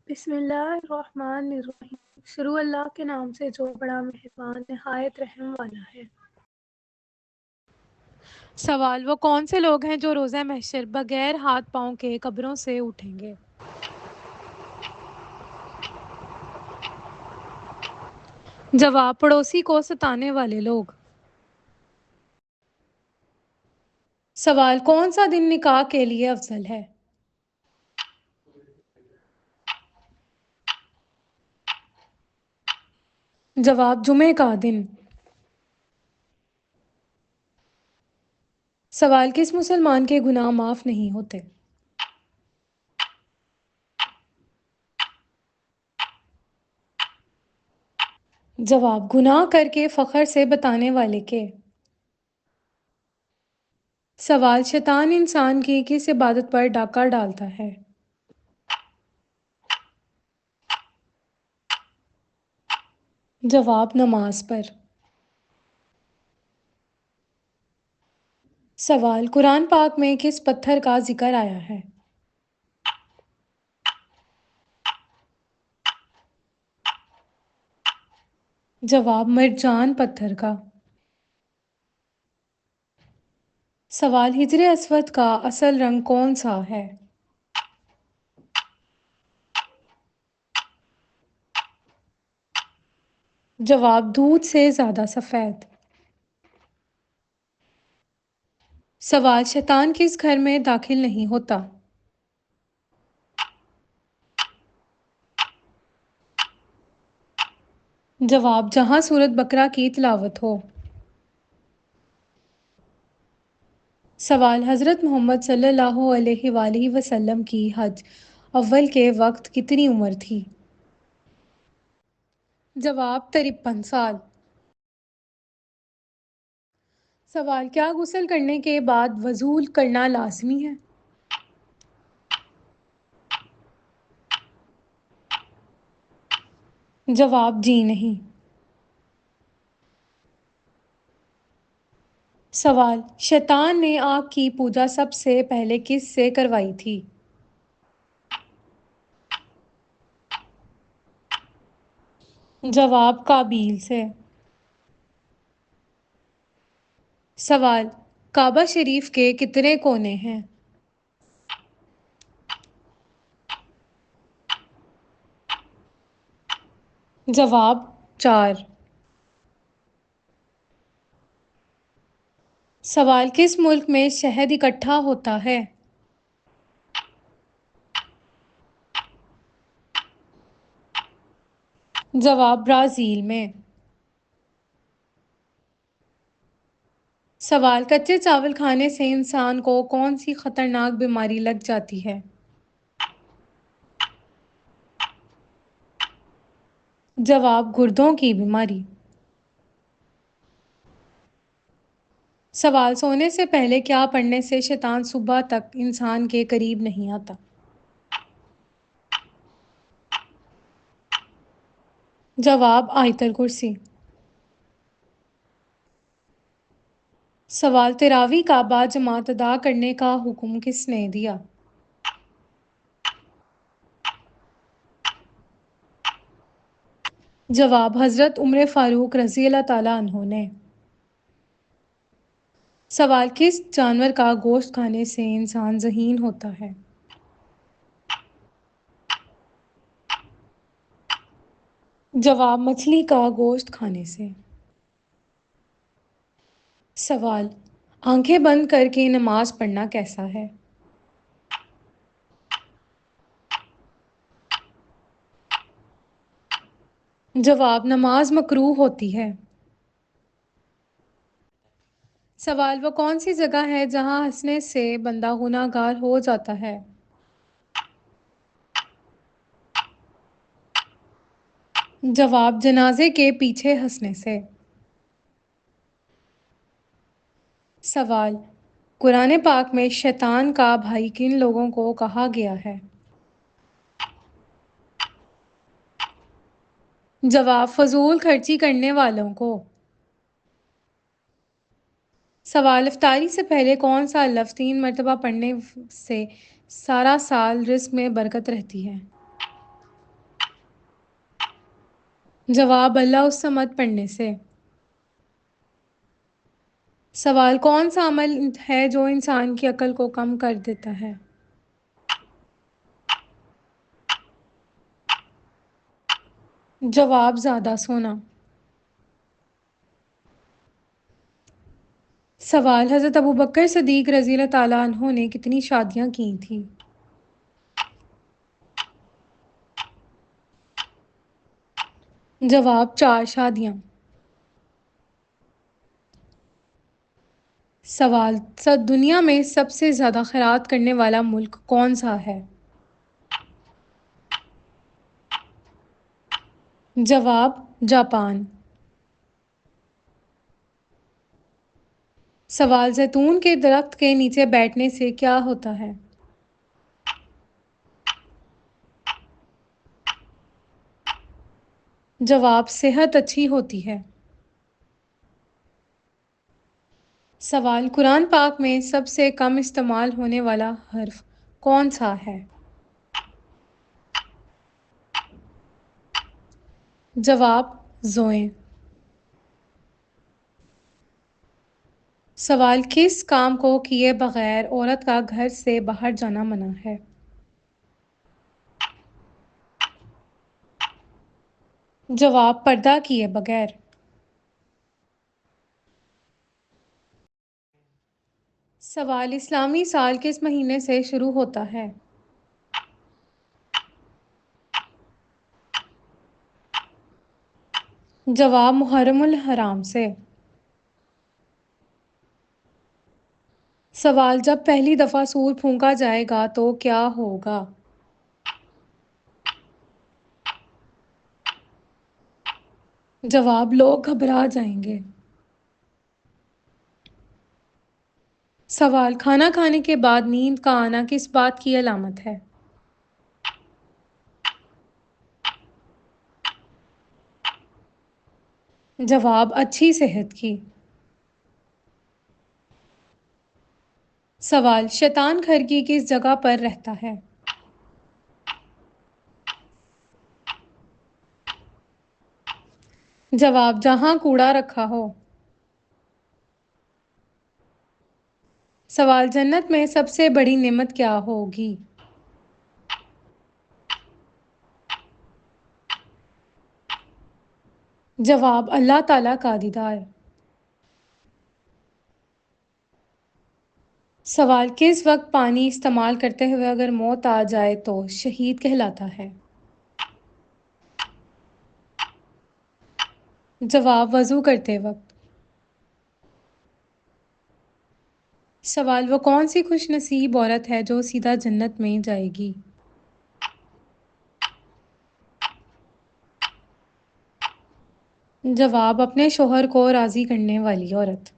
بسم اللہ الرحمن الرحیم۔ شروع اللہ کے نام سے جو بڑا مہربان نہایت رحم والا ہے۔ سوال: وہ کون سے لوگ ہیں جو روزہ محشر بغیر ہاتھ پاؤں کے قبروں سے اٹھیں گے؟ جواب: پڑوسی کو ستانے والے لوگ۔ سوال: کون سا دن نکاح کے لیے افضل ہے؟ جواب: جمعہ کا دن۔ سوال: کس مسلمان کے گناہ معاف نہیں ہوتے؟ جواب: گناہ کر کے فخر سے بتانے والے کے۔ سوال: شیطان انسان کی کس عبادت پر ڈاکہ ڈالتا ہے؟ جواب: نماز پر۔ سوال: قرآن پاک میں کس پتھر کا ذکر آیا ہے؟ جواب: مرجان پتھر کا۔ سوال: حجر اسود کا اصل رنگ کون سا ہے؟ جواب: دودھ سے زیادہ سفید۔ سوال: شیطان کس گھر میں داخل نہیں ہوتا؟ جواب: جہاں سورۃ بقرہ کی تلاوت ہو۔ سوال: حضرت محمد صلی اللہ علیہ وآلہ وسلم کی حج اول کے وقت کتنی عمر تھی؟ جواب: 53 سال۔ سوال: کیا غسل کرنے کے بعد وضو کرنا لازمی ہے؟ جواب: جی نہیں۔ سوال: شیطان نے آگ کی پوجا سب سے پہلے کس سے کروائی تھی؟ جواب: قابیل سے۔ سوال: کعبہ شریف کے کتنے کونے ہیں؟ جواب: 4۔ سوال: کس ملک میں شہد اکٹھا ہوتا ہے؟ جواب: برازیل میں۔ سوال: کچے چاول کھانے سے انسان کو کون سی خطرناک بیماری لگ جاتی ہے؟ جواب: گردوں کی بیماری۔ سوال: سونے سے پہلے کیا پڑھنے سے شیطان صبح تک انسان کے قریب نہیں آتا؟ جواب: آیت الکرسی۔ سوال: تراویح کا باجماعت ادا کرنے کا حکم کس نے دیا؟ جواب: حضرت عمر فاروق رضی اللہ تعالیٰ عنہ نے۔ سوال: کس جانور کا گوشت کھانے سے انسان ذہین ہوتا ہے؟ جواب: مچھلی کا گوشت کھانے سے۔ سوال: آنکھیں بند کر کے نماز پڑھنا کیسا ہے؟ جواب: نماز مکروہ ہوتی ہے۔ سوال: وہ کون سی جگہ ہے جہاں ہنسنے سے بندہ گناہ گار ہو جاتا ہے؟ جواب: جنازے کے پیچھے ہنسنے سے۔ سوال: قرآن پاک میں شیطان کا بھائی کن لوگوں کو کہا گیا ہے؟ جواب: فضول خرچی کرنے والوں کو۔ سوال: افطاری سے پہلے کون سا لفظ 3 مرتبہ پڑھنے سے سارا سال رزق میں برکت رہتی ہے؟ جواب اللہ اس سمت پڑھنے سے۔ سوال کون سا عمل ہے جو انسان کی عقل کو کم کر دیتا ہے؟ جواب زیادہ سونا۔ سوال حضرت ابوبکر صدیق رضی اللہ تعالیٰ عنہ نے کتنی شادیاں کی تھیں؟ جواب 4 شادیاں۔ سوال دنیا میں سب سے زیادہ خیرات کرنے والا ملک کون سا ہے؟ جواب جاپان۔ سوال زیتون کے درخت کے نیچے بیٹھنے سے کیا ہوتا ہے؟ جواب صحت اچھی ہوتی ہے۔ سوال قرآن پاک میں سب سے کم استعمال ہونے والا حرف کون سا ہے؟ جواب زوئیں۔ سوال کس کام کو کیے بغیر عورت کا گھر سے باہر جانا منع ہے؟ جواب پردہ کیے بغیر۔ سوال اسلامی سال کس مہینے سے شروع ہوتا ہے؟ جواب محرم الحرام سے۔ سوال جب پہلی دفعہ سور پھونکا جائے گا تو کیا ہوگا؟ جواب لوگ گھبرا جائیں گے۔ سوال کھانا کھانے کے بعد نیند کا آنا کس بات کی علامت ہے؟ جواب اچھی صحت کی۔ سوال شیطان گھر کی کس جگہ پر رہتا ہے؟ جواب جہاں کوڑا رکھا ہو۔ سوال جنت میں سب سے بڑی نعمت کیا ہوگی؟ جواب اللہ تعالیٰ کا دیدار۔ سوال کس وقت پانی استعمال کرتے ہوئے اگر موت آ جائے تو شہید کہلاتا ہے؟ جواب وضو کرتے وقت۔ سوال وہ کون سی خوش نصیب عورت ہے جو سیدھا جنت میں جائے گی؟ جواب اپنے شوہر کو راضی کرنے والی عورت۔